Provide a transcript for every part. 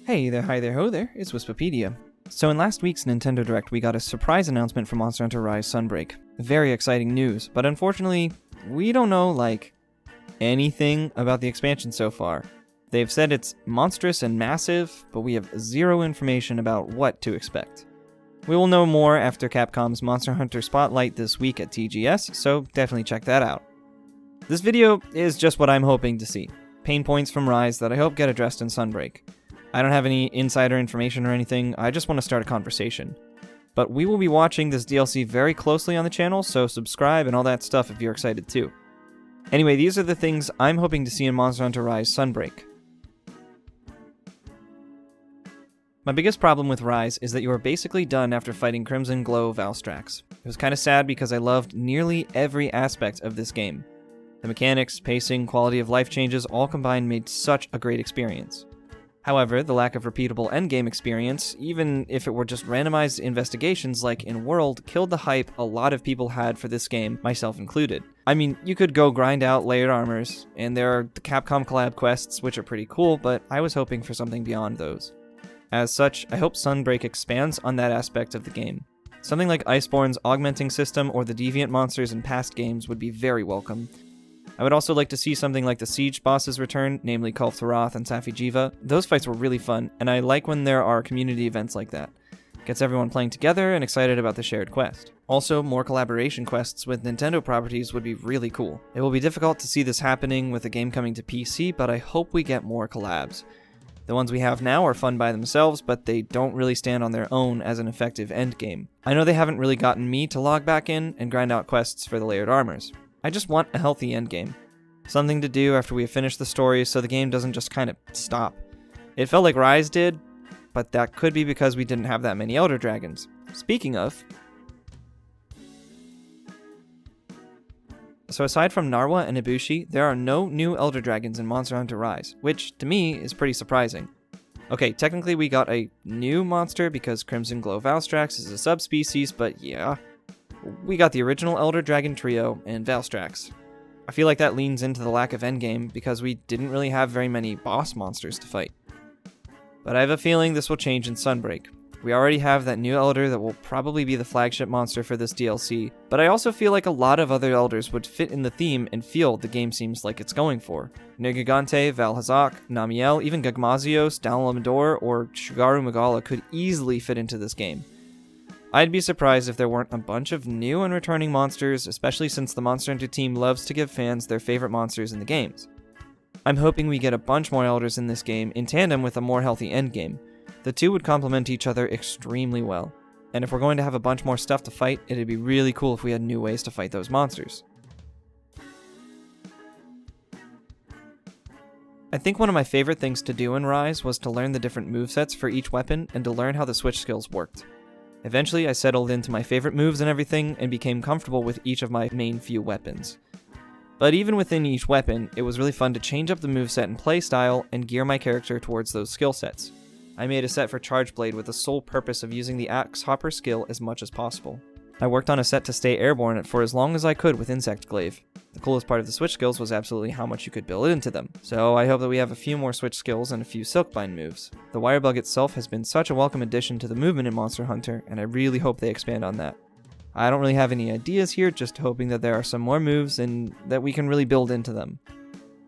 Hey there, hi there, ho there, it's Wispopedia. So in last week's Nintendo Direct, we got a surprise announcement from Monster Hunter Rise Sunbreak. Very exciting news, but unfortunately, we don't know, anything about the expansion so far. They've said it's monstrous and massive, but we have zero information about what to expect. We will know more after Capcom's Monster Hunter Spotlight this week at TGS, so definitely check that out. This video is just what I'm hoping to see. Pain points from Rise that I hope get addressed in Sunbreak. I don't have any insider information or anything, I just want to start a conversation. But we will be watching this DLC very closely on the channel, so subscribe and all that stuff if you're excited too. Anyway, these are the things I'm hoping to see in Monster Hunter Rise Sunbreak. My biggest problem with Rise is that you are basically done after fighting Crimson Glow Valstrax. It was kind of sad because I loved nearly every aspect of this game. The mechanics, pacing, quality of life changes all combined made such a great experience. However, the lack of repeatable endgame experience, even if it were just randomized investigations like in World, killed the hype a lot of people had for this game, myself included. I mean, you could go grind out layered armors, and there are the Capcom collab quests, which are pretty cool, but I was hoping for something beyond those. As such, I hope Sunbreak expands on that aspect of the game. Something like Iceborne's augmenting system or the deviant monsters in past games would be very welcome. I would also like to see something like the Siege bosses return, namely Kulf Taroth and Safi'jiiva. Those fights were really fun, and I like when there are community events like that. Gets everyone playing together and excited about the shared quest. Also, more collaboration quests with Nintendo properties would be really cool. It will be difficult to see this happening with the game coming to PC, but I hope we get more collabs. The ones we have now are fun by themselves, but they don't really stand on their own as an effective endgame. I know they haven't really gotten me to log back in and grind out quests for the layered armors. I just want a healthy endgame. Something to do after we have finished the story so the game doesn't just kind of stop. It felt like Rise did, but that could be because we didn't have that many Elder Dragons. Speaking of... So aside from Narwa and Ibushi, there are no new Elder Dragons in Monster Hunter Rise, which, to me, is pretty surprising. Okay, technically we got a new monster because Crimson Glow Valstrax is a subspecies, but yeah... We got the original Elder Dragon trio and Valstrax. I feel like that leans into the lack of endgame because we didn't really have very many boss monsters to fight. But I have a feeling this will change in Sunbreak. We already have that new Elder that will probably be the flagship monster for this DLC, but I also feel like a lot of other Elders would fit in the theme and feel the game seems like it's going for. Nergigante, Valhazak, Namiel, even Gagmazios, Dalamador, or Shugaru Magala could easily fit into this game. I'd be surprised if there weren't a bunch of new and returning monsters, especially since the Monster Hunter team loves to give fans their favorite monsters in the games. I'm hoping we get a bunch more Elders in this game in tandem with a more healthy endgame. The two would complement each other extremely well. And if we're going to have a bunch more stuff to fight, it'd be really cool if we had new ways to fight those monsters. I think one of my favorite things to do in Rise was to learn the different movesets for each weapon and to learn how the switch skills worked. Eventually, I settled into my favorite moves and everything, and became comfortable with each of my main few weapons. But even within each weapon, it was really fun to change up the moveset and playstyle, and gear my character towards those skill sets. I made a set for Charge Blade with the sole purpose of using the Axe Hopper skill as much as possible. I worked on a set to stay airborne for as long as I could with Insect Glaive. The coolest part of the switch skills was absolutely how much you could build into them, so I hope that we have a few more switch skills and a few Silkbind moves. The Wirebug itself has been such a welcome addition to the movement in Monster Hunter, and I really hope they expand on that. I don't really have any ideas here, just hoping that there are some more moves and that we can really build into them.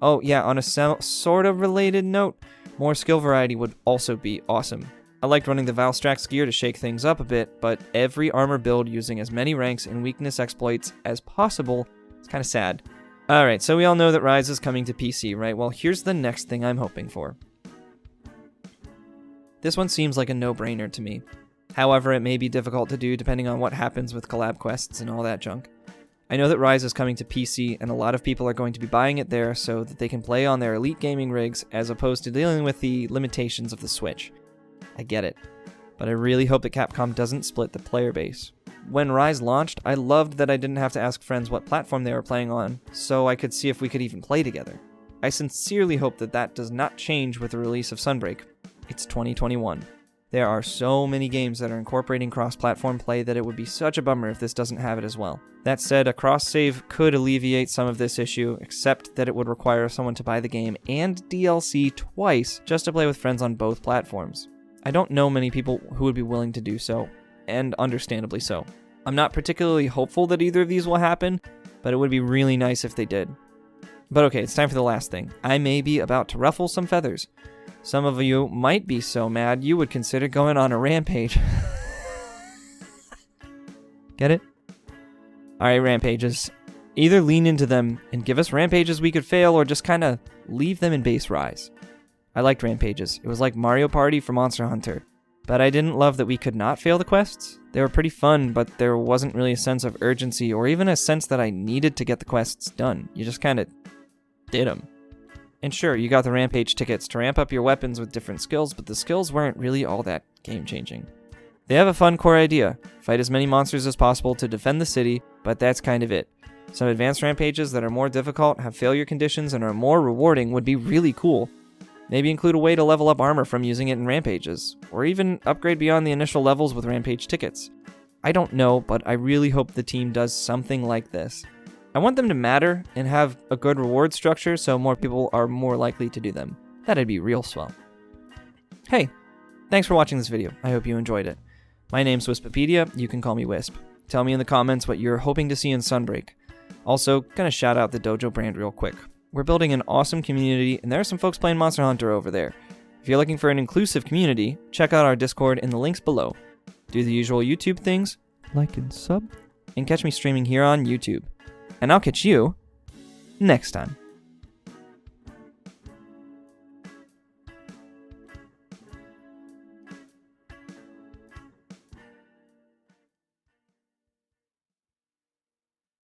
Oh yeah, on a sort of related note, more skill variety would also be awesome. I liked running the Valstrax gear to shake things up a bit, but every armor build using as many ranks and weakness exploits as possible is kind of sad. Alright, so we all know that Rise is coming to PC, right? Well, here's the next thing I'm hoping for. This one seems like a no-brainer to me. However, it may be difficult to do depending on what happens with collab quests and all that junk. I know that Rise is coming to PC, and a lot of people are going to be buying it there so that they can play on their elite gaming rigs as opposed to dealing with the limitations of the Switch. I get it, but I really hope that Capcom doesn't split the player base. When Rise launched, I loved that I didn't have to ask friends what platform they were playing on, so I could see if we could even play together. I sincerely hope that that does not change with the release of Sunbreak. It's 2021. There are so many games that are incorporating cross-platform play that it would be such a bummer if this doesn't have it as well. That said, a cross-save could alleviate some of this issue, except that it would require someone to buy the game and DLC twice just to play with friends on both platforms. I don't know many people who would be willing to do so, and understandably so. I'm not particularly hopeful that either of these will happen, but it would be really nice if they did. But okay, it's time for the last thing. I may be about to ruffle some feathers. Some of you might be so mad you would consider going on a rampage. Get it? Alright, Rampages. Either lean into them and give us Rampages we could fail, or just kinda leave them in base Rise. I liked Rampages. It was like Mario Party for Monster Hunter. But I didn't love that we could not fail the quests. They were pretty fun, but there wasn't really a sense of urgency, or even a sense that I needed to get the quests done. You just kinda did them. And sure, you got the Rampage tickets to ramp up your weapons with different skills, but the skills weren't really all that game-changing. They have a fun core idea. Fight as many monsters as possible to defend the city, but that's kind of it. Some advanced Rampages that are more difficult, have failure conditions, and are more rewarding would be really cool. Maybe include a way to level up armor from using it in Rampages, or even upgrade beyond the initial levels with Rampage tickets. I don't know, but I really hope the team does something like this. I want them to matter and have a good reward structure so more people are more likely to do them. That'd be real swell. Hey, thanks for watching this video. I hope you enjoyed it. My name's Wispepedia. You can call me Wisp. Tell me in the comments what you're hoping to see in Sunbreak. Also, gonna shout out the Dojo brand real quick. We're building an awesome community, and there are some folks playing Monster Hunter over there. If you're looking for an inclusive community, check out our Discord in the links below. Do the usual YouTube things, like and sub, and catch me streaming here on YouTube. And I'll catch you next time.